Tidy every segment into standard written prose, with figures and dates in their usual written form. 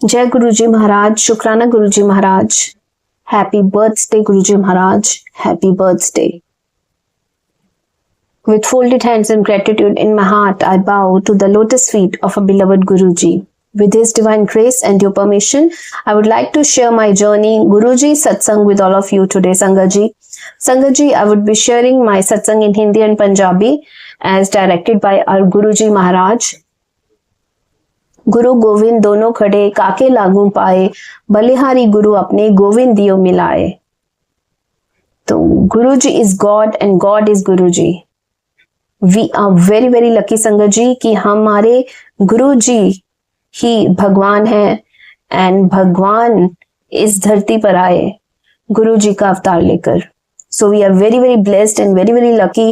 जय गुरुजी महाराज, शुक्राना Guruji Maharaj, happy birthday Guruji Maharaj, happy birthday. With folded hands and gratitude in my heart, I bow to the lotus feet of our beloved Guruji. With His divine grace and your permission, I would like to share my journey, Guruji Satsang, with all of you today, Sangaji. Sangaji, I would be sharing my Satsang in Hindi and Punjabi as directed by our Guruji Maharaj. गुरु गोविंद दोनों खड़े, काके लागू पाए, बलिहारी गुरु अपने गोविंद दियो मिलाए। तो Guru ji is God and God is Guru ji. We are very very lucky sangat ji कि हमारे गुरु जी ही भगवान हैं एंड भगवान इस धरती पर आए गुरु जी का अवतार लेकर। So we are very very blessed and very very lucky.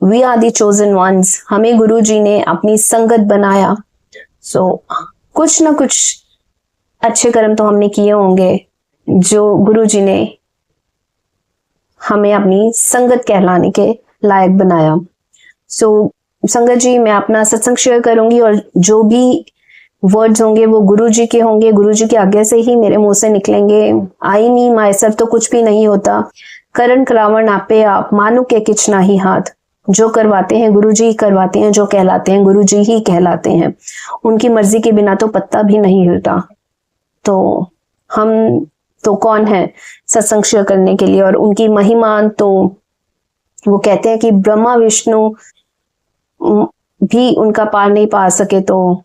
We are the chosen ones. हमें गुरु जी ने अपनी संगत बनाया। सो कुछ ना कुछ अच्छे कर्म तो हमने किए होंगे जो गुरु जी ने हमें अपनी संगत कहलाने के लायक बनाया। सो संगत जी, मैं अपना सत्संग शेयर करूंगी और जो भी वर्ड्स होंगे वो गुरु जी के होंगे, गुरु जी की आज्ञा से ही मेरे मुंह से निकलेंगे। आई मी माई सेल्फ तो कुछ भी नहीं होता। करण करावण आपे आप, मानो के किच ना ही हाथ। जो करवाते हैं गुरु जी ही करवाते हैं, जो कहलाते हैं गुरु जी ही कहलाते हैं। उनकी मर्जी के बिना तो पत्ता भी नहीं हिलता। तो हम तो कौन है सत्संग शेयर करने के लिए। और उनकी महिमा तो वो कहते हैं कि ब्रह्मा विष्णु भी उनका पार नहीं पा सके, तो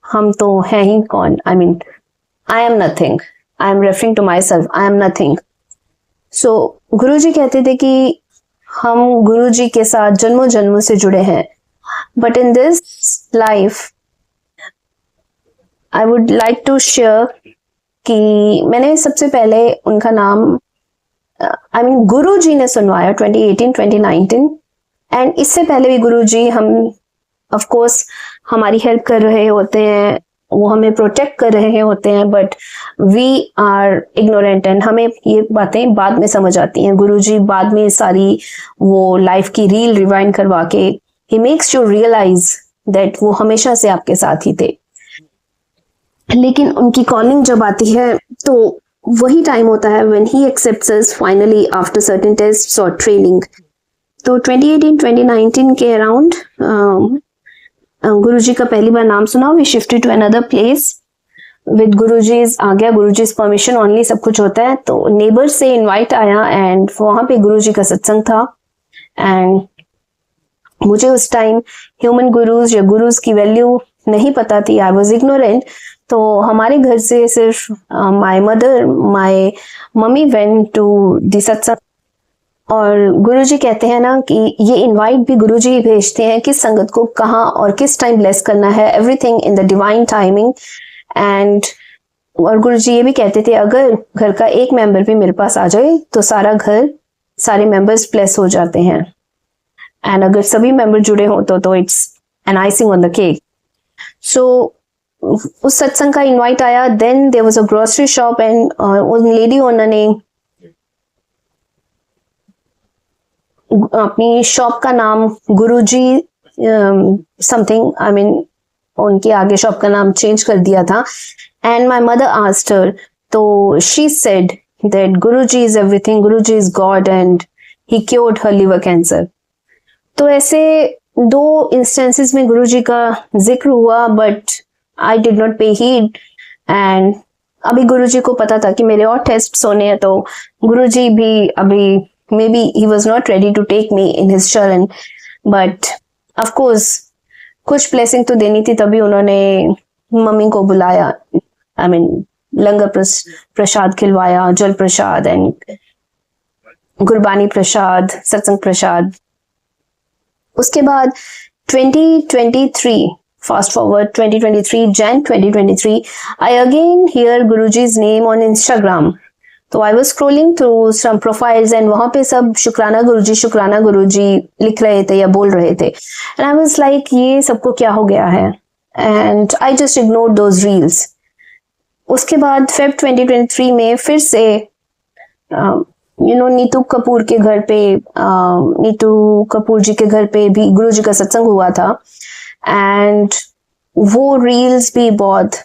हम तो हैं ही कौन। I mean I am nothing. I am referring to my self, I am nothing. So Guru ji कहते थे कि हम गुरु जी के साथ जन्मों जन्मों से जुड़े हैं। But in this life I would like to share कि मैंने सबसे पहले उनका नाम आई मीन गुरु जी ने सुनवाया 2018 2019 एंड इससे पहले भी गुरु जी हम ऑफ कोर्स हमारी हेल्प कर रहे होते हैं, वो हमें प्रोटेक्ट कर रहे होते हैं, but we are ignorant and हमें ये बातें बाद में समझ आती हैं। गुरुजी बाद में सारी वो लाइफ की रील रिवाइंड करवा के ही मेक्स यू रियलाइज दैट वो हमेशा से आपके साथ ही थे। लेकिन उनकी कॉलिंग जब आती है तो वही टाइम होता है when he accepts us finally after certain tests और ट्रेनिंग। तो 2018-2019 के अराउंड गुरुजी का पहली बार नाम सुना। We shifted to another place with Guruji's आज्ञा, गुरुजीज परमिशन ओनली सब कुछ होता है। तो नेबर से इनवाइट आया एंड वहां पे गुरुजी का सत्संग था एंड मुझे उस टाइम ह्यूमन गुरुज या गुरुज की वैल्यू नहीं पता थी। I was ignorant. तो हमारे घर से सिर्फ my mother, my mummy went to the satsang. और गुरुजी कहते हैं ना कि ये इनवाइट भी गुरुजी ही भेजते हैं किस संगत को कहाँ और किस टाइम ब्लेस करना है, everything in the divine timing. And और गुरुजी ये भी कहते थे अगर घर का एक मेंबर भी मेरे पास आ जाए तो सारा घर, सारे मेंबर्स ब्लेस हो जाते हैं। एंड अगर सभी मेंबर जुड़े हों तो it's an icing on the cake. So उस सत्संग का इनवाइट आया। Then there was a grocery shop and उन लेडी ओनर ने अपनी शॉप का नाम गुरुजी समथिंग, आई मीन उनके आगे शॉप का नाम चेंज कर दिया था। And my mother asked her, तो she said that Guruji is everything, Guruji is God and he cured her liver cancer. तो ऐसे दो इंस्टेंसेस में गुरुजी का जिक्र हुआ but I did not pay heed. And अभी गुरुजी को पता था कि मेरे और टेस्ट होने हैं, तो गुरुजी भी अभी maybe he was not ready to take me in his sharan, but of course कुछ blessing तो देनी थी, तभी उन्होंने मम्मी को बुलाया। I mean लंगर प्रसाद खिलवाया, जल प्रसाद एंड गुरबानी प्रसाद, सत्संग प्रसाद। उसके बाद 2023 fast forward 2023 Jan 2023 I again hear Guruji's name on Instagram। तो I was scrolling through some profiles and वहां पे सब शुक्राना गुरुजी लिख रहे थे या बोल रहे थे। एंड आई वॉज लाइक ये सबको क्या हो गया है, and I just ignore those reels. उसके बाद फेब 2023 में फिर से नीतू कपूर के घर पे, नीतू कपूर जी के घर पे भी गुरुजी का सत्संग हुआ था एंड वो रील्स भी बहुत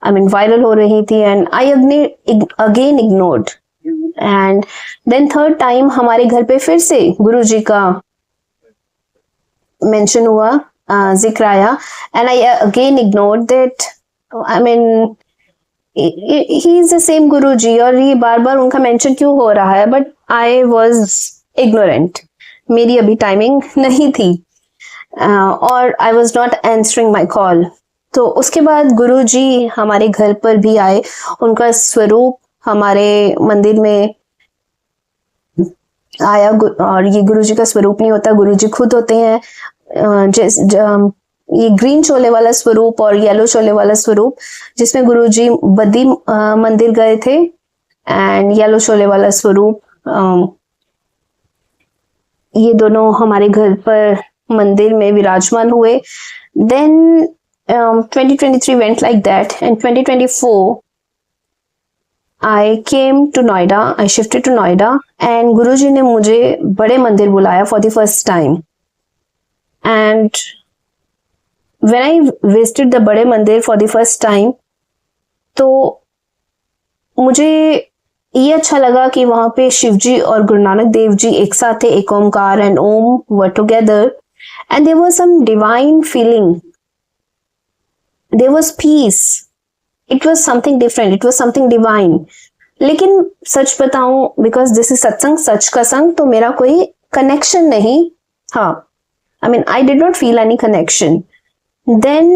वायरल हो रही थी, and I again ignored. And then third time हमारे घर पे फिर से गुरुजी का मेंशन हुआ, जिक्र आया, and I again ignored that. He is the same Guruji, और ये बार बार उनका मेंशन क्यों हो रहा है? But I was ignorant. मेरी अभी टाइमिंग नहीं थी, और I was not answering my call. तो उसके बाद गुरुजी हमारे घर पर भी आए. उनका स्वरूप हमारे मंदिर में आया, और ये गुरुजी का स्वरूप नहीं होता, गुरुजी खुद होते हैं. ये ग्रीन चोले वाला स्वरूप और येलो चोले वाला स्वरूप, जिसमें गुरुजी बद्दी मंदिर गए थे, एंड येलो चोले वाला स्वरूप, ये दोनों हमारे घर पर मंदिर में विराजमान हुए. Then 2023 went like that, and 2024 I came to Noida. I shifted to Noida, and गुरुजी ने मुझे बड़े मंदिर बुलाया for the first time. And when I visited the बड़े मंदिर for the first time, तो मुझे ये अच्छा लगा कि वहां पे शिव जी और गुरु नानक देव जी एक साथ थे. एक Omkar and Om were together, and there was some divine feeling. There was peace. It was something different, it was something divine. लेकिन सच बताऊं, बिकॉज दिस इज सत्संग, सच का संग, तो मेरा कोई कनेक्शन नहीं. हाँ, I did not feel any connection. Then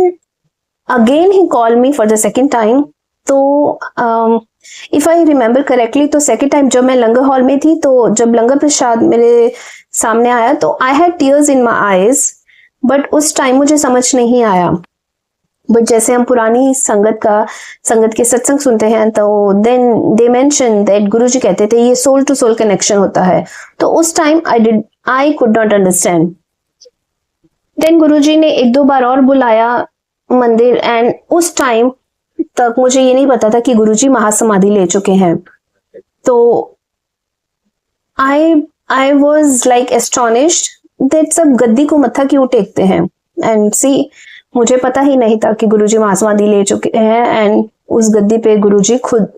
again he called me for the second time. तो if I remember correctly, तो second time जब मैं लंगर हॉल में थी, तो जब लंगर प्रसाद मेरे सामने आया, तो I had tears in my eyes, but उस टाइम मुझे समझ नहीं आया. बट जैसे हम पुरानी संगत के सत्संग सुनते हैं, तो देन दे मेंशन दैट गुरुजी कहते थे ये सोल टू सोल कनेक्शन होता है. तो उस time I could not understand. Then Guruji ने एक दो बार और बुलाया मंदिर, एंड उस टाइम तक मुझे ये नहीं पता था कि गुरुजी महासमाधि ले चुके हैं. तो I was like astonished that सब गद्दी को मत्था क्यों टेकते हैं. एंड सी, मुझे पता ही नहीं था कि गुरुजी महासमाधि ले चुके हैं, एंड उस गद्दी पे गुरुजी खुद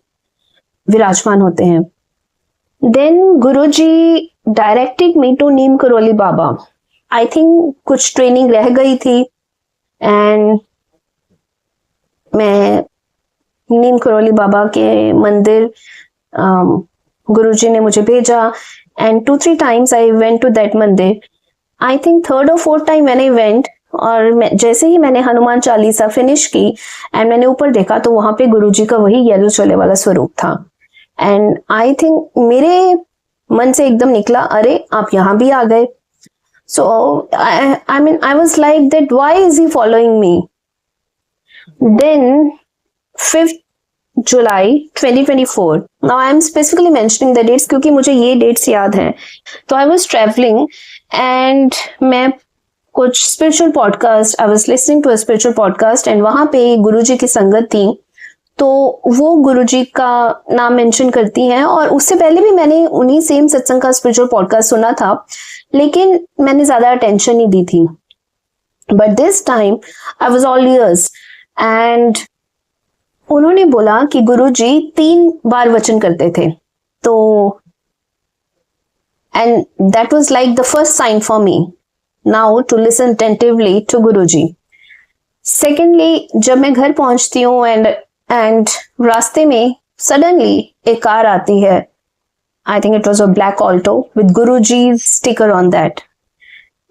विराजमान होते हैं. Then Guruji directed me to Neem Karoli Baba. I think कुछ ट्रेनिंग रह गई थी, एंड मैं नीम करोली बाबा के मंदिर गुरुजी ने मुझे भेजा, and 2-3 times I went to that mandir. I think third और फोर्थ टाइम मैंने वेंट, और जैसे ही मैंने हनुमान चालीसा फिनिश की एंड मैंने ऊपर देखा, तो वहां पे गुरुजी का वही येलो चोले वाला स्वरूप था. एंड आई थिंक मेरे मन से एकदम निकला, अरे आप यहाँ भी आ गए. So I was like that, why is he following me? Then 5th July 2024. Now I am specifically mentioning the dates क्योंकि मुझे ये dates याद हैं. तो I was traveling, and मैं कुछ spiritual podcast, I was listening to a spiritual podcast, and वहां पे गुरुजी की संगत थी. तो वो गुरुजी का नाम मेंशन करती हैं, और उससे पहले भी मैंने उन्हीं सेम सत्संग का स्पिरिचुअल पॉडकास्ट सुना था, लेकिन मैंने ज्यादा अटेंशन नहीं दी थी. But this time I was all ears, and उन्होंने बोला कि गुरुजी 3 बार वचन करते थे. तो and that was like the first sign for me now to listen attentively to Guruji. Secondly, जब मैं घर पहुंचती हूँ एंड रास्ते में सडनली एक कार आती है. I think it was a black Alto with Guruji's sticker on that.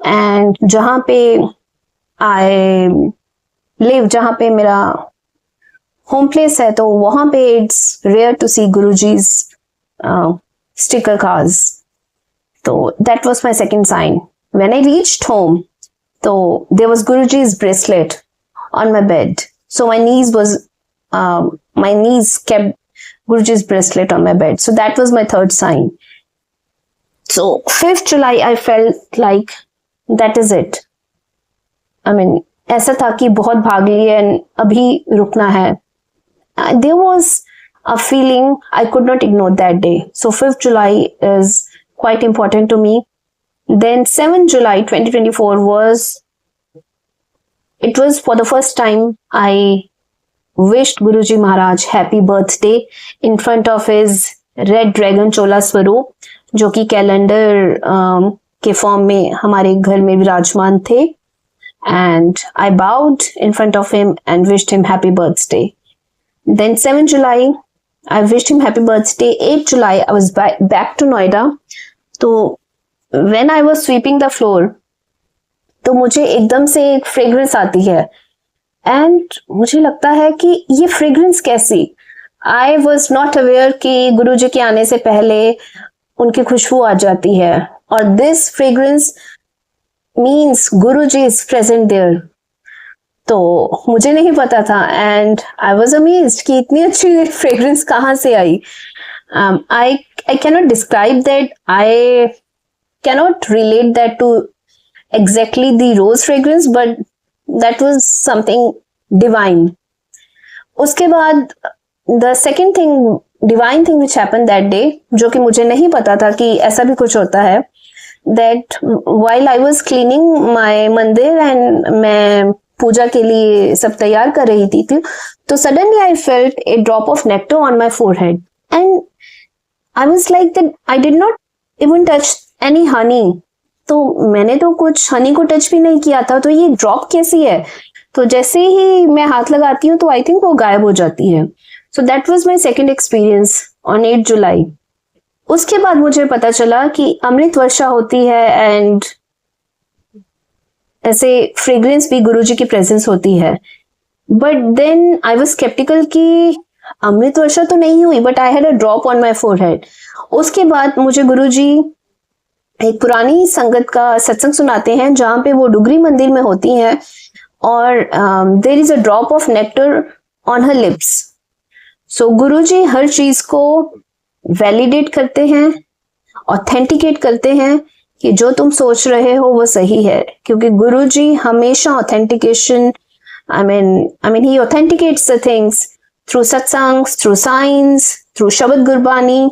And जहाँ पे I live, जहाँ पे मेरा home place है, तो वहाँ पे it's rare to see Guruji's sticker cars. So that was my second sign. When I reached home, so there was Guruji's bracelet on my bed. So my niece kept Guruji's bracelet on my bed. So that was my third sign. So 5th July, I felt like that is it. ऐसा था कि बहुत भाग लिए and अभी रुकना है. There was a feeling I could not ignore that day. So 5th July is quite important to me. Then 7th July 2024 it was for the first time I wished Guruji Maharaj happy birthday in front of his red dragon Chola Swaroop, जो कि calendar के form में हमारे घर में विराजमान थे. And I bowed in front of him and wished him happy birthday. Then 7 July, I wished him happy birthday. 8 July, I was back to Noida. तो when I was sweeping the floor, तो मुझे एकदम से एक fragrance आती है and मुझे लगता है कि ये फ्रेग्रेंस कैसी. आई वॉज नॉट अवेयर कि गुरुजी के आने से पहले उनकी खुशबू आ जाती है और this fragrance means Guruji is present there. तो मुझे नहीं पता था एंड आई वॉज अमेज्ड कि इतनी अच्छी फ्रेग्रेंस कहाँ से आई. I cannot describe that. I cannot relate that to exactly the rose fragrance, but that was something divine. उसके बाद the second thing, divine thing which happened that day, जो कि मुझे नहीं पता था कि ऐसा भी कुछ होता है, that while I was cleaning my मंदिर and मैं पूजा के लिए सब तैयार कर रही थी तो suddenly I felt a drop of nectar on my forehead and I was like that I did not even touch any honey. तो मैंने तो कुछ हनी को टच भी नहीं किया था, तो ये ड्रॉप कैसी है. तो जैसे ही मैं हाथ लगाती हूँ तो आई थिंक वो गायब हो जाती है. So that was my second experience on 8 जुलाई. उसके बाद मुझे पता चला कि अमृत वर्षा होती है एंड ऐसे फ्रेग्रेंस भी गुरुजी की प्रेजेंस होती है. But then I was sceptical कि अमृत वर्षा तो नहीं हुई, but I had a drop on my forehead. उसके बाद मुझे गुरुजी एक पुरानी संगत का सत्संग सुनाते हैं जहां पे वो डुगरी मंदिर में होती हैं और there is a drop of nectar on her lips. So Guruji हर चीज को वैलिडेट करते हैं, ऑथेंटिकेट करते हैं कि जो तुम सोच रहे हो वो सही है, क्योंकि गुरुजी हमेशा authentication I mean he authenticates the things through satsangs, through science, through shabad Gurbani.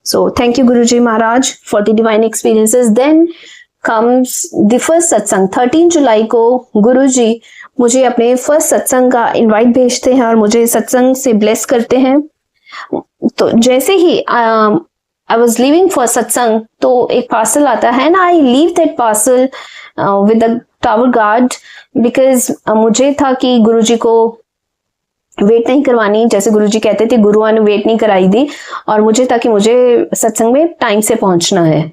So thank you Guruji Maharaj for the divine experiences. Then comes the first satsang. 13 जुलाई को गुरुजी मुझे अपने फर्स्ट सत्संग का इनवाइट भेजते हैं और मुझे सत्संग से ब्लेस करते हैं. तो जैसे ही आई वॉज लिविंग फॉर सत्संग तो एक पार्सल आता है ना, I leave that parcel with the tower guard because मुझे था कि गुरुजी को वेट नहीं करवानी. जैसे गुरुजी कहते थे गुरुआ ने वेट नहीं कराई थी और मुझे था कि मुझे सत्संग में टाइम से पहुंचना है.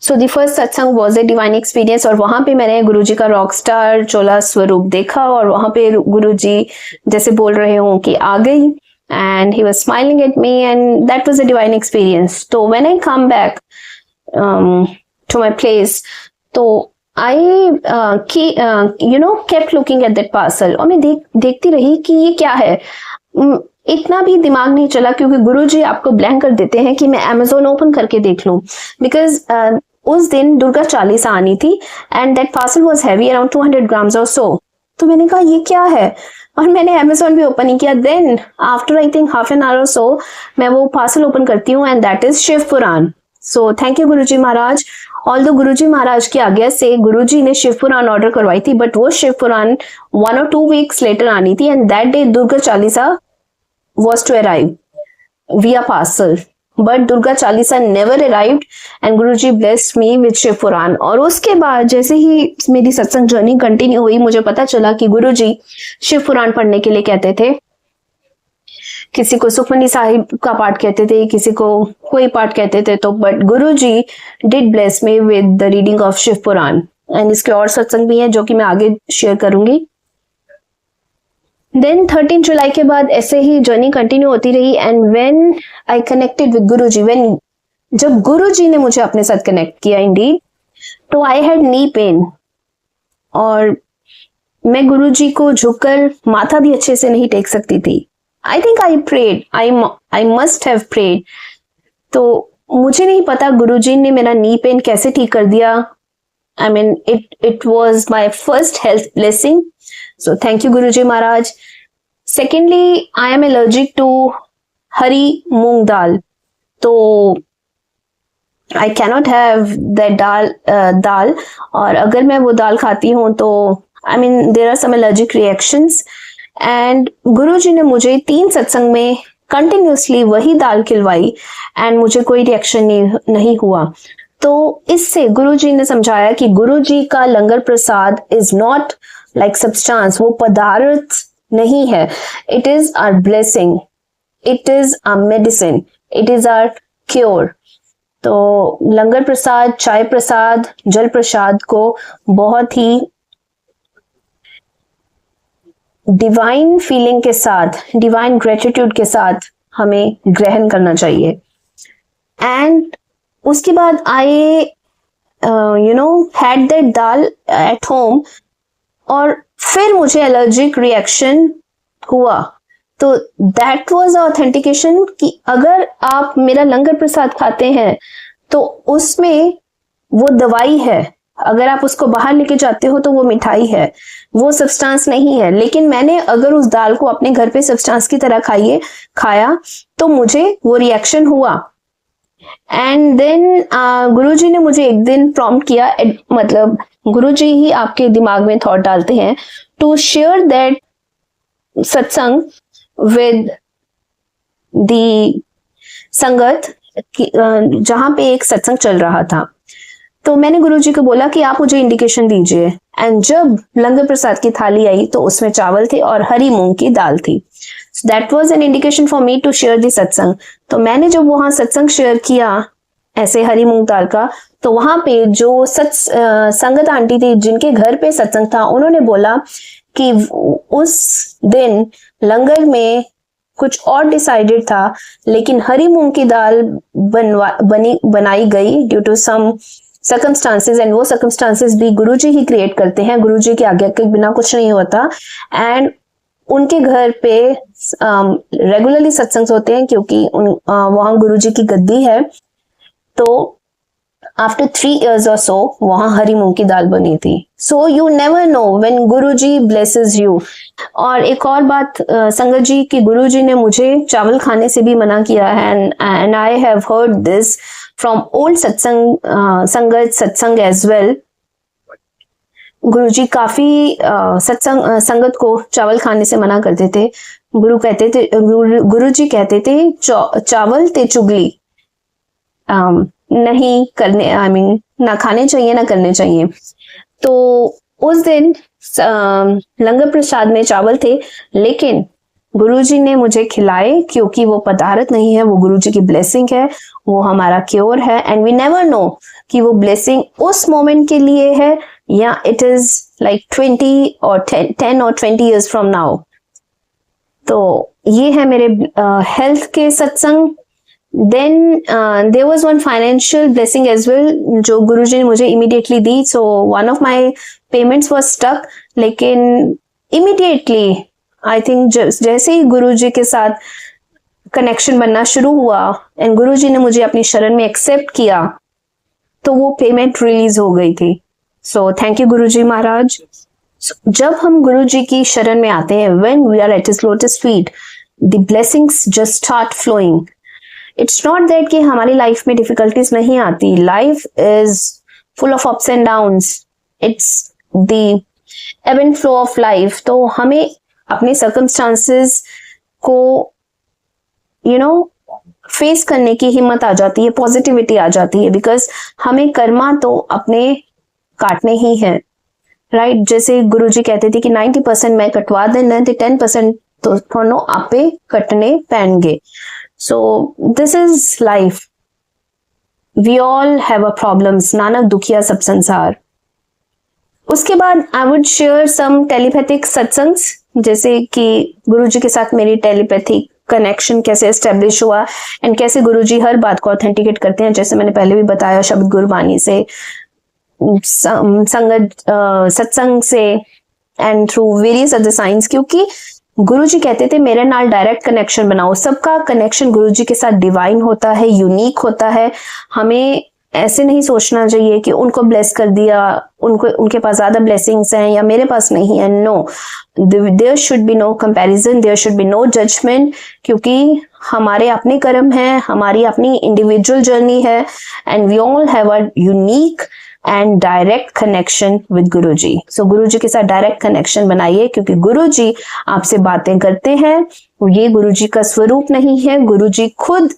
सो द फर्स्ट सत्संग वाज ए डिवाइन एक्सपीरियंस और वहां पे मैंने गुरुजी का रॉक स्टार चोला स्वरूप देखा और वहां पे गुरुजी जैसे बोल रहे हो कि आ गई and he was smiling at me and that was a divine experience. तो when I come back to my place तो I kept looking at that parcel और मैं देखती रही कि ये क्या है. इतना भी दिमाग नहीं चला क्योंकि गुरुजी आपको ब्लैंक कर देते हैं कि मैं Amazon ओपन करके देख लूं बिकॉज उस दिन दुर्गा चालीसा आनी थी and that parcel was heavy around 200 grams और सो. तो मैंने कहा ये क्या है और मैंने Amazon भी ओपन नहीं किया. Then after I think half an hour और सो मैं वो पार्सल ओपन करती हूँ and that is Shiv Puran. So thank you Guruji Maharaj. Although Guruji Maharaj की आज्ञा से गुरुजी ने शिव पुराण ऑर्डर करवाई थी बट वो शिव पुराण 1 or 2 weeks लेटर आनी थी and that day Durga Chalisa was to arrive via parcel but Durga Chalisa never arrived and Guruji blessed me with Shiv Puran. और उसके बाद जैसे ही मेरी सत्संग जर्नी कंटिन्यू हुई मुझे पता चला कि गुरुजी शिव पुराण पढ़ने के लिए कहते थे. किसी को सुखमनी साहिब का पाठ कहते थे, किसी को कोई पाठ कहते थे. तो but Guruji did bless me with the reading of Shiv Puran and इसके और सत्संग भी हैं जो कि मैं आगे शेयर करूंगी. देन 13 जुलाई के बाद ऐसे ही जर्नी कंटिन्यू होती रही and when I connected with Guruji, when जब गुरुजी ने मुझे अपने साथ कनेक्ट किया इंडीड, तो आई हैड नी पेन और मैं गुरुजी को झुककर माथा भी अच्छे से नहीं टेक सकती थी. I think I prayed. I must have prayed. तो मुझे नहीं पता गुरुजी ने मेरा नी पेन कैसे ठीक कर दिया. I mean, it was my first health blessing. So thank you Guruji Maharaj. Secondly, I am allergic to हरी मूंग दाल. तो I cannot have that दाल और अगर मैं वो दाल खाती हूँ तो I mean there are some allergic reactions. And Guruji ने मुझे 3 सत्संग में कंटिन्यूसली वही दाल खिलवाई एंड मुझे कोई रिएक्शन नहीं हुआ। तो इससे गुरुजी ने समझाया कि गुरुजी का लंगर प्रसाद इज नॉट लाइक सब्सटेंस, वो पदार्थ नहीं है, it is our blessing, it is our medicine, it is our cure. तो लंगर प्रसाद, चाय प्रसाद, जल प्रसाद को बहुत ही डिवाइन फीलिंग के साथ, डिवाइन ग्रेटिट्यूड के साथ हमें ग्रहण करना चाहिए। एंड उसके बाद I had that dal at home और फिर मुझे एलर्जिक रिएक्शन हुआ। तो दैट वाज ऑथेंटिकेशन कि अगर आप मेरा लंगर प्रसाद खाते हैं तो उसमें वो दवाई है, अगर आप उसको बाहर लेके जाते हो तो वो मिठाई है, वो सब्सटेंस नहीं है। लेकिन मैंने अगर उस दाल को अपने घर पे सब्सटेंस की तरह खाया तो मुझे वो रिएक्शन हुआ। एंड देन गुरुजी ने मुझे एक दिन प्रॉम्प्ट किया, मतलब गुरुजी ही आपके दिमाग में थॉट डालते हैं, टू शेयर दैट सत्संग विद दी संगत, जहां पे एक सत्संग चल रहा था। तो मैंने गुरुजी को बोला कि आप मुझे इंडिकेशन दीजिए। एंड जब लंगर प्रसाद की थाली आई तो उसमें चावल थे और हरी मूंग की दाल थी। That was an indication for me to share the satsang. तो मैंने जब वहां सत्संग शेयर किया ऐसे हरी मूंग दाल का, तो वहां पे जो संगत आंटी थी जिनके घर पे सत्संग था, उन्होंने बोला कि उस दिन लंगर में कुछ और डिसाइडेड था, लेकिन हरी मूंग की दाल बनाई गई due to some circumstances, and वो सर्कमस्टांसेस भी गुरुजी ही क्रिएट करते हैं, गुरुजी की आज्ञा के बिना कुछ नहीं होता। एंड उनके घर पे रेगुलरली सत्संग होते हैं क्योंकि वहां गुरुजी की गद्दी है। तो आफ्टर 3 years or so वहां हरी मूंग की दाल बनी थी। So you never know when Guruji blesses you. और एक और बात संगत जी की गुरुजी ने मुझे चावल खाने से भी मना किया है, and I have heard this from old सत्संग एज वेल। गुरुजी काफी संगत को चावल खाने से मना करते थे। गुरुजी कहते थे चावल ते चुगली नहीं करने, ना खाने चाहिए ना करने चाहिए। तो उस दिन लंगर प्रसाद में चावल थे, लेकिन गुरुजी ने मुझे खिलाए क्योंकि वो पदार्थ नहीं है, वो गुरुजी की ब्लेसिंग है, वो हमारा क्योर है। एंड वी नेवर नो कि वो ब्लेसिंग उस मोमेंट के लिए है या it is like 10 or 20 years from now. तो ये है मेरे हेल्थ के सत्संग। Then there was one financial blessing as well जो गुरुजी ने मुझे immediately the. So one of my payments was stuck, लेकिन immediately I think जैसे ही गुरुजी के साथ कनेक्शन बनना शुरू हुआ एंड गुरुजी ने मुझे अपनी शरण में एक्सेप्ट किया तो वो पेमेंट रिलीज हो गई थी। सो थैंक यू गुरुजी महाराज। जब हम गुरुजी की शरण में आते हैं, when we are at his lotus feet, the blessings just start flowing. It's not that कि हमारी लाइफ में डिफिकल्टीज नहीं आती, life is full of ups and downs, it's the above and flow of life. तो हमें अपने circumstances को face करने की हिम्मत आ जाती है, पॉजिटिविटी आ जाती है, बिकॉज हमें कर्मा तो अपने काटने ही है, राइट। जैसे गुरुजी कहते थे कि 90% मैं कटवा देना, 10% तो थोनो आपे कटने पैणगे। So this is life. We all have a problems. Nanak दुखिया सब संसार। उसके बाद I would share some telepathic satsangs, जैसे कि गुरुजी के साथ मेरी टेलीपैथिक कनेक्शन कैसे एस्टेब्लिश हुआ एंड कैसे गुरुजी हर बात को ऑथेंटिकेट करते हैं, जैसे मैंने पहले भी बताया, शब्द गुरबानी से, संगत सत्संग से and through various other science. क्योंकि गुरुजी कहते थे मेरे नाल डायरेक्ट कनेक्शन बनाओ। सबका कनेक्शन गुरुजी के साथ डिवाइन होता है, यूनिक होता है। हमें ऐसे नहीं सोचना चाहिए कि उनको ब्लेस कर दिया, उनके पास ज्यादा ब्लेसिंग्स हैं या मेरे पास नहीं है। No, there should be no comparison, there should be no judgement, क्योंकि हमारे अपने कर्म हैं, हमारी अपनी इंडिविजुअल जर्नी है and we all have a unique and direct connection with Guruji. So Guruji के साथ डायरेक्ट कनेक्शन बनाइए, क्योंकि गुरुजी आपसे बातें करते हैं। ये गुरुजी का स्वरूप नहीं है, गुरुजी खुद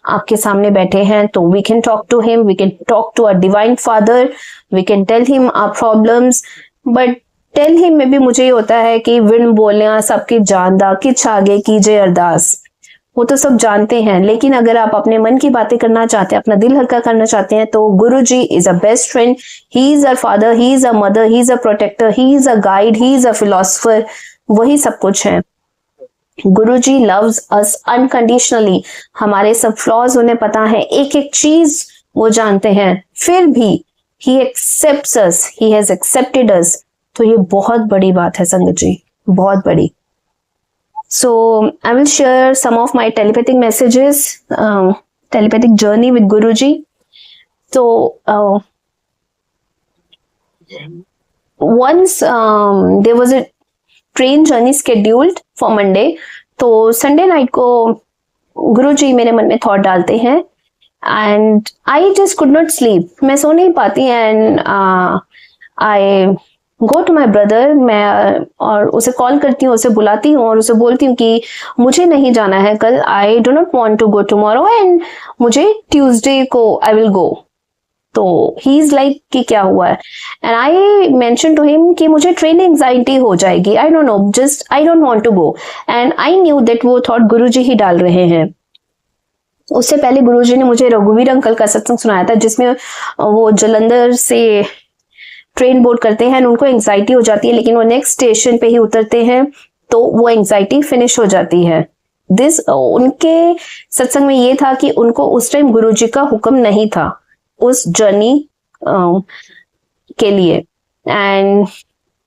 आपके सामने बैठे हैं। तो we can talk to him, we can talk to a divine father, we can tell him our problems. But tell him में भी मुझे ये होता है कि विण बोलियां सबकी जानदा किछ आगे कीजे अरदास, वो तो सब जानते हैं। लेकिन अगर आप अपने मन की बातें करना चाहते हैं, अपना दिल हल्का करना चाहते हैं, तो Guruji is a best friend, he is a father, he is a mother, he is a protector, he is a guide, he is a philosopher, वही सब कुछ है। Guruji loves us unconditionally. हमारे सब फ्लॉज उन्हें पता है, एक एक चीज वो जानते हैं, फिर भी he accepts us, he has accepted us. तो ये बहुत बड़ी बात है संगत जी, बहुत बड़ी। So I will share some of my telepathic messages, telepathic journey with Guruji. So once there was a train journey scheduled for Monday. तो Sunday night को गुरुजी मेरे मन में थॉट डालते हैं and I just could not sleep. मैं सो नहीं पाती and I go to my brother, मैं और उसे कॉल करती हूँ, उसे बुलाती हूँ और उसे बोलती हूँ कि मुझे नहीं जाना है कल, I do not want to go tomorrow and मुझे ट्यूसडे को आई विल गो। तो ही इज लाइक कि क्या हुआ है, and I mention to him कि मुझे ट्रेन एंजाइटी हो जाएगी, I don't know, just I don't want to go. And I knew that वो थॉट गुरुजी ही डाल रहे हैं। उससे पहले गुरुजी ने मुझे रघुवीर अंकल का सत्संग सुनाया था, जिसमें वो जलंधर से ट्रेन बोर्ड करते हैं, उनको एंजाइटी हो जाती है, लेकिन वो नेक्स्ट स्टेशन पे ही उतरते हैं तो वो एंजाइटी फिनिश हो जाती है। दिस उनके सत्संग में ये था कि उनको उस टाइम गुरुजी का हुक्म नहीं था उस जर्नी के लिए, एंड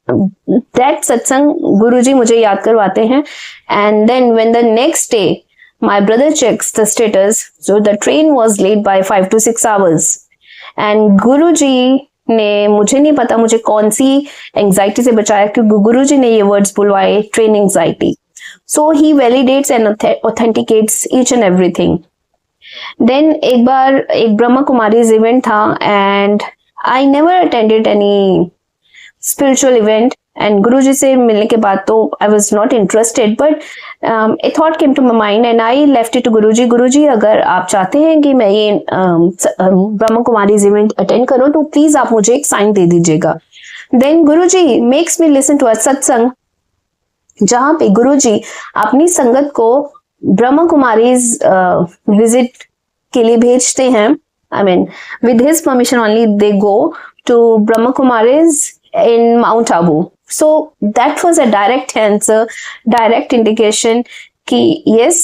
दैट सत्संग गुरुजी मुझे याद करवाते हैं। And then when the next day my brother checks the status, so the train was late by 5 to 6 hours, and Guruji ने, मुझे नहीं पता मुझे कौन सी एंजाइटी से बचाया, क्योंकि गुरुजी ने ये वर्ड्स बुलवाए, train anxiety. So he validates and authenticates each and everything. Then एक बार एक ब्रह्मा कुमारीज इवेंट था and I never attended any spiritual event, and Guruji से मिलने के बाद तो I was not interested, but a thought came to my mind and I left it to Guruji. Guruji, अगर आप चाहते हैं कि मैं ये ब्रह्मा कुमारीज इवेंट अटेंड करूं तो प्लीज आप मुझे एक साइन दे दीजिएगा। Then Guruji makes me listen to a satsang, जहां पे गुरुजी अपनी संगत को ब्रह्मा कुमारीज विजिट के लिए भेजते हैं। I mean with his permission only they go to Brahma Kumaris in Mount Abu. So that was a direct answer, direct indication कि yes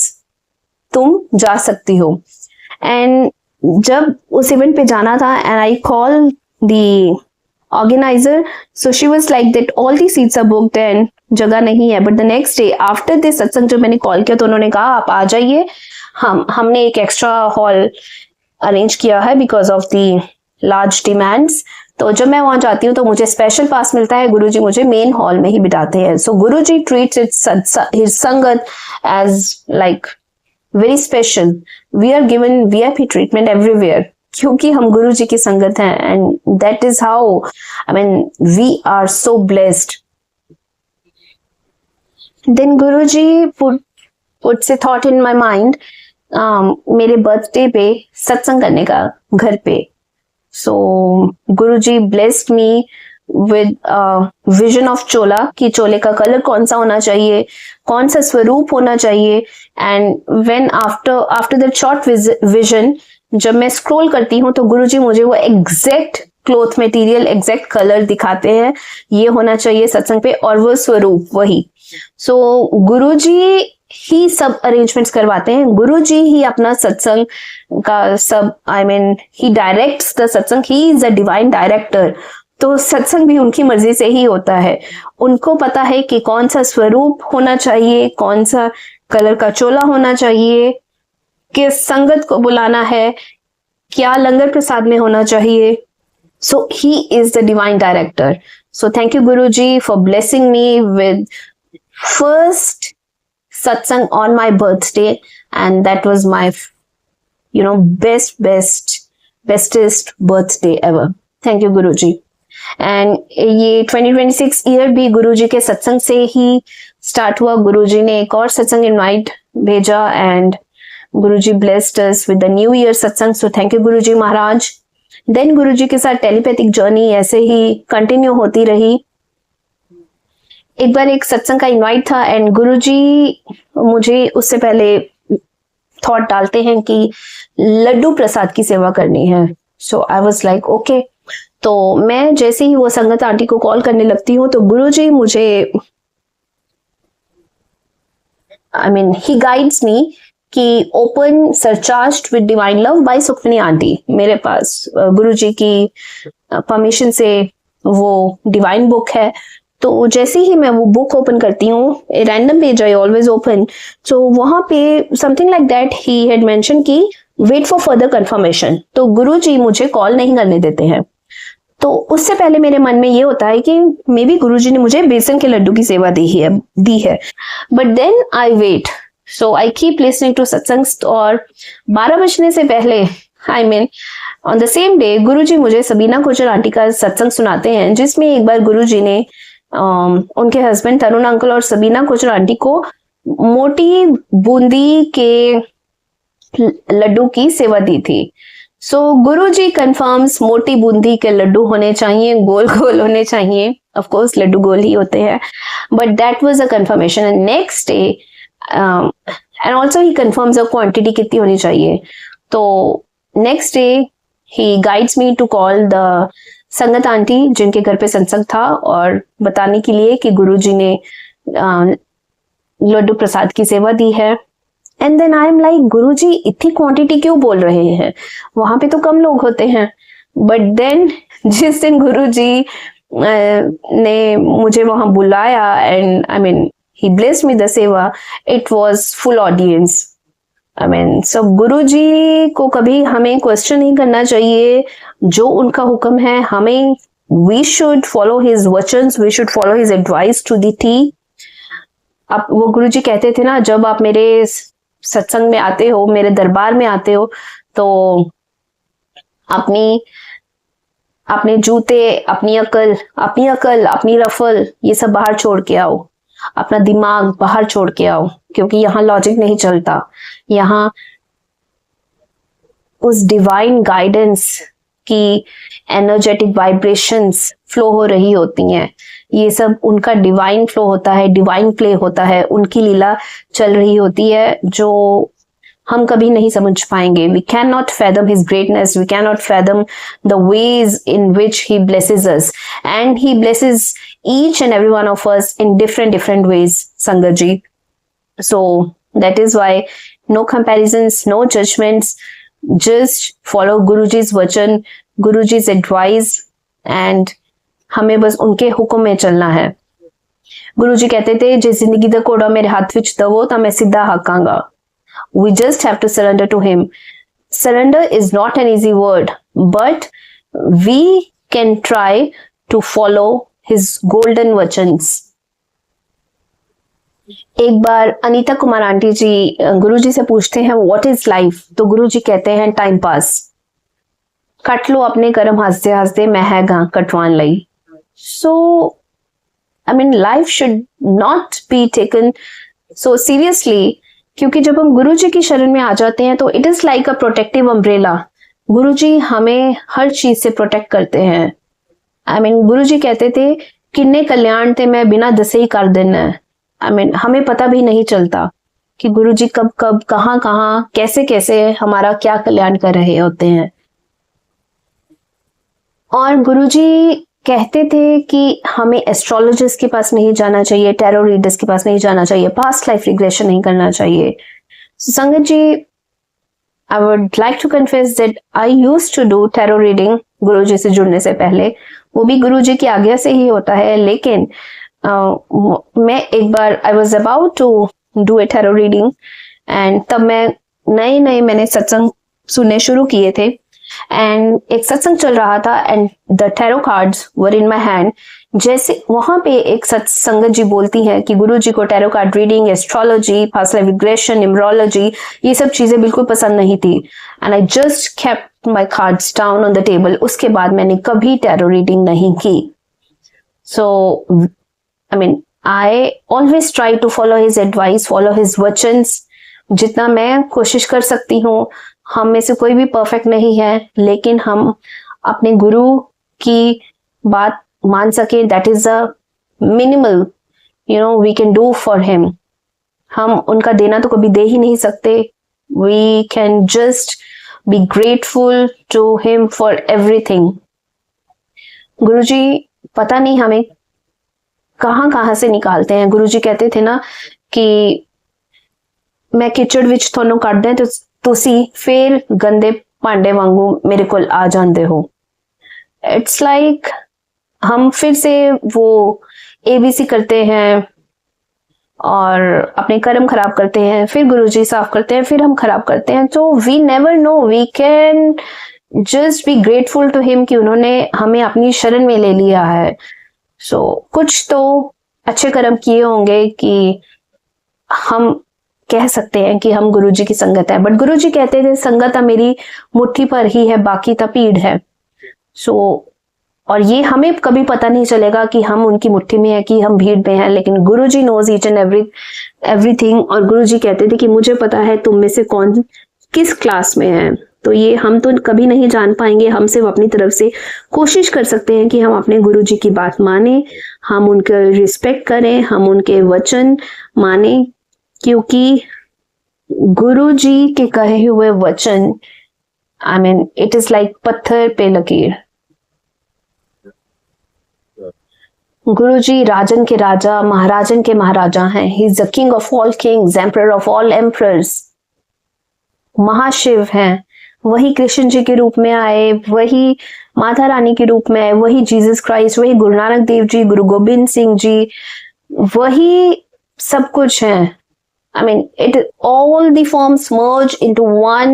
तुम जा सकती हो। And जब उस इवेंट पे जाना था and I called the organizer, so she was like that all the seats are booked and जगह नहीं है। But the next day after this सत्संग जब मैंने कॉल किया तो उन्होंने कहा आप आ जाइए, हमने एक एक्स्ट्रा हॉल अरेंज किया है because of the large demands. तो जब मैं वहां जाती हूँ तो मुझे स्पेशल पास मिलता है, गुरुजी मुझे मेन हॉल में ही बिठाते हैं। So Guruji treats his sangat as like very special. We are given VIP treatment everywhere, क्योंकि हम गुरुजी की संगत हैं, and that is how I mean we are so blessed. Then Guruji puts a thought in my mind, मेरे बर्थडे पे सत्संग करने का घर पे। So Guruji blessed me with vision of चोला, कि चोले का कलर कौन सा होना चाहिए, कौन सा स्वरूप होना चाहिए। And when after that short vision, जब मैं स्क्रॉल करती हूँ तो गुरुजी मुझे वो exact cloth material, exact colour दिखाते हैं, ये होना चाहिए सत्संग पे, और वो स्वरूप वही। सो गुरुजी ही सब अरेंजमेंट्स करवाते हैं, गुरुजी ही अपना सत्संग का सब I mean he directs the satsang, he is a divine director. तो सत्संग भी उनकी मर्जी से ही होता है, उनको पता है कि कौन सा स्वरूप होना चाहिए, कौन सा कलर का चोला होना चाहिए, किस संगत को बुलाना है, क्या लंगर प्रसाद में होना चाहिए। So he is the divine director. So thank you Guruji for blessing me with first satsang on my birthday, and that was my bestest birthday ever. Thank you Guruji. And ये 2026 ईयर भी गुरुजी के सत्संग से ही स्टार्ट हुआ। गुरुजी ने एक और satsang invite भेजा and Guruji blessed us with the new year satsang, so thank you Guruji Maharaj. Then Guruji के साथ टेलीपैथिक जर्नी ऐसे ही कंटिन्यू होती रही। एक बार एक सत्संग का इनवाइट था एंड गुरुजी मुझे उससे पहले थॉट डालते हैं कि लड्डू प्रसाद की सेवा करनी है। सो आई वाज लाइक ओके। तो मैं जैसे ही वो संगत आंटी को कॉल करने लगती हूँ तो गुरुजी मुझे ही गाइड्स मी कि open surcharged with divine love by Sukhmani aunty. मेरे पास गुरुजी की परमिशन से वो डिवाइन बुक है। तो जैसे ही मैं वो बुक ओपन करती हूँ, a random page I always open, तो वहां पे something like that he had mention कि वेट फॉर फर्दर कंफर्मेशन। तो गुरुजी मुझे कॉल नहीं करने देते हैं। तो उससे पहले मेरे मन में ये होता है कि मे बी गुरुजी ने मुझे बेसन के लड्डू की सेवा दी है। But then I wait, so I keep listening to satsangs. और 12 बजने से पहले on the same day Guruji मुझे सबीना गुर्जर आंटी का सत्संग सुनाते हैं, जिसमें एक बार गुरुजी ने उनके हस्बैंड तरुण अंकल और सबीना गुर्जर आंटी को मोटी बूंदी के लड्डू की सेवा दी थी। सो गुरुजी कंफर्म्स मोटी बूंदी के लड्डू होने चाहिए, गोल गोल होने चाहिए। ऑफ कोर्स लड्डू गोल ही होते हैं, but that was a confirmation. And next day and also he confirms a quantity कितनी होनी चाहिए। तो next day he guides me to call the sangat aunty जिनके घर पे सत्संग था, और बताने के लिए कि गुरुजी ने लड्डू प्रसाद की सेवा दी है। And then I am like Guruji इतनी क्वांटिटी क्यों बोल रहे हैं, वहां पे तो कम लोग होते हैं। बट देन जिस दिन गुरुजी ने मुझे वहां बुलाया and he blessed me the सेवा, इट वाज फुल ऑडियंस। सो गुरुजी को कभी हमें क्वेश्चन नहीं करना चाहिए। जो उनका हुक्म है हमें, वी शुड फॉलो हिज वचन्स, we should follow his advice to the T. अब वो गुरुजी कहते थे ना, जब आप मेरे सत्संग में आते हो, मेरे दरबार में आते हो, तो अपने जूते, अपनी अकल, अपनी रफल, ये सब बाहर छोड़ के आओ। अपना दिमाग बाहर छोड़ के आओ, क्योंकि यहाँ लॉजिक नहीं चलता। यहाँ उस डिवाइन गाइडेंस की एनर्जेटिक वाइब्रेशंस फ्लो हो रही होती हैं। ये सब उनका डिवाइन फ्लो होता है, डिवाइन प्ले होता है, उनकी लीला चल रही होती है, जो हम कभी नहीं समझ पाएंगे। We cannot fathom his greatness. We cannot fathom the ways in which he blesses us, and he blesses each and every one of us in different ways, Sangat ji. So that is why no comparisons, no judgments. Just follow Guruji's वचन, Guruji's advice, and हमें बस उनके हुक्म में चलना है। गुरुजी कहते थे, जे जिंदगी दा घोड़ा मेरे हाथ विच दवो तां मैं सीधा हाकांगा। We just have to surrender to him. Surrender is not an easy word, but we can try to follow his golden vachans. एक बार अनीता कुमार आंटी जी गुरुजी से पूछते हैं व्हाट इज लाइफ, तो गुरुजी कहते हैं टाइम पास। कट लो अपने कर्म हंसते हंसते, मैं है गा कटवान लई। So life should not be taken so seriously, क्योंकि जब हम गुरुजी की शरण में आ जाते हैं तो it is like a protective umbrella. Guruji हमें हर चीज से प्रोटेक्ट करते हैं। गुरुजी कहते थे किन्ने कल्याण थे मैं बिना दसे ही कर देना। हमें पता भी नहीं चलता कि गुरुजी कब कब कहाँ कहाँ कैसे कैसे हमारा क्या कल्याण कर रहे होते हैं। और गुरुजी कहते थे कि हमें एस्ट्रोलॉजिस्ट के पास नहीं जाना चाहिए, टैरो रीडर्स के पास नहीं जाना चाहिए, पास्ट लाइफ रिग्रेशन नहीं करना चाहिए। Sangat ji, I would like to confess that I used to do tarot reading Guruji से जुड़ने से पहले। वो भी गुरुजी की आज्ञा से ही होता है, लेकिन मैं एक बार I was about to do a tarot reading, and तब मैं नए मैंने सत्संग सुनने शुरू किए थे। एंड एक सत्संग चल रहा था and the tarot cards were in my hand. जैसे वहां पे एक सत्संगत जी बोलती हैं कि गुरु जी को tarot card reading, astrology, past life regression, numerology, ये सब चीजें बिल्कुल पसंद नहीं थी। And I just kept my cards down on the table. उसके बाद मैंने कभी टैरो रीडिंग नहीं की। So I mean I always try to follow his advice, follow his वचन्स जितना मैं कोशिश कर सकती हूँ। हम में से कोई भी परफेक्ट नहीं है, लेकिन हम अपने गुरु की बात मान सके, that is a minimal we can do for him. हम उनका देना तो कभी दे ही नहीं सकते। We can just be grateful to him for everything. Guruji पता नहीं हमें कहां कहां से निकालते हैं। गुरुजी कहते थे ना कि मैं किचड़ विच थोनों कट दें तो तुसी फिर गंदे भांडे वांगू मेरे को आ जाते हो। इट्स लाइक हम फिर से वो एबीसी करते हैं और अपने कर्म खराब करते हैं, फिर गुरुजी साफ करते हैं, फिर हम खराब करते हैं। तो we never know, we can just be grateful to him कि उन्होंने हमें अपनी शरण में ले लिया है। सो कुछ तो अच्छे कर्म किए होंगे कि हम कह सकते हैं कि हम गुरुजी की संगत है। बट गुरुजी कहते थे संगत मेरी मुट्ठी पर ही है, बाकी तो भीड़ है। सो और ये हमें कभी पता नहीं चलेगा कि हम उनकी मुट्ठी में है कि हम भीड़ में हैं, लेकिन गुरुजी नोज ईच एंड एवरीथिंग। और गुरुजी कहते थे कि मुझे पता है तुम में से कौन किस क्लास में है। तो ये हम तो कभी नहीं जान पाएंगे। हम सिर्फ अपनी तरफ से कोशिश कर सकते हैं कि हम अपने गुरुजी की बात माने, हम उनका रिस्पेक्ट करें, हम उनके वचन माने, क्योंकि गुरुजी के कहे हुए वचन I mean it is like पत्थर पे लकीर। गुरुजी राजन के राजा, महाराजन के महाराजा हैं। He is the king of all kings, emperor of all emperors. Mahashiv हैं। वही कृष्ण जी के रूप में आए, वही माता रानी के रूप में आए, वही जीसस क्राइस्ट, वही गुरु नानक देव जी, गुरु गोबिंद सिंह जी, वही सब कुछ है। I mean, all the forms merge into one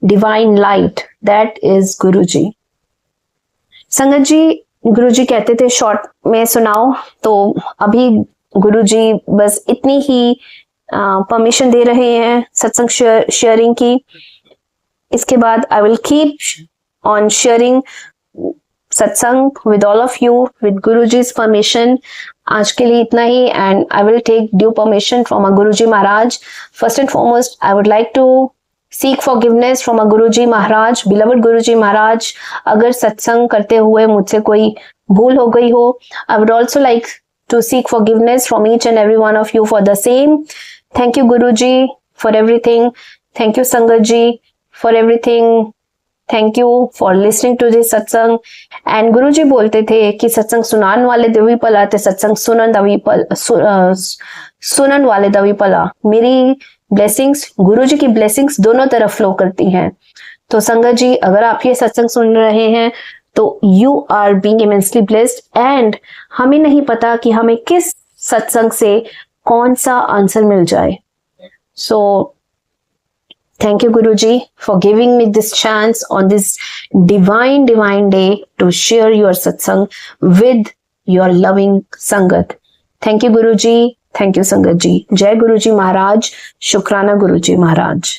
divine light. That is Guruji. संगत जी, गुरुजी कहते थे शॉर्ट में सुनाओ, तो अभी गुरुजी बस इतनी ही परमिशन दे रहे हैं सत्संग शेयरिंग की। इसके बाद I will keep on sharing satsang with all of you with Guruji's permission. आज के लिए इतना ही, and I will take due permission from a Guruji Maharaj. First and foremost I would like to seek forgiveness from a Guruji Maharaj, beloved Guruji Maharaj. अगर सत्संग करते हुए मुझसे कोई भूल हो गई हो, I would also like to seek forgiveness from each and every one of you for the same. Thank you Guruji for everything. Thank you sangat ji for everything. Thank you for listening to this satsang. And Guruji बोलते थे कि सत्संग सुनान वाले दवी पला ते सत्संग सुनन वाले दवी पला। मेरी ब्लेसिंग्स, गुरुजी की ब्लेसिंग्स दोनों तरफ फ्लो करती हैं। तो संगत जी, अगर आप ये सत्संग सुन रहे हैं तो you are being immensely blessed. And हमें नहीं पता कि हमें किस सत्संग से कौन सा आंसर मिल जाए। सो thank you Guruji for giving me this chance on this divine day to share your satsang with your loving sangat. Thank you Guruji, thank you Sangat ji. Jai Guruji Maharaj, Shukrana Guruji Maharaj.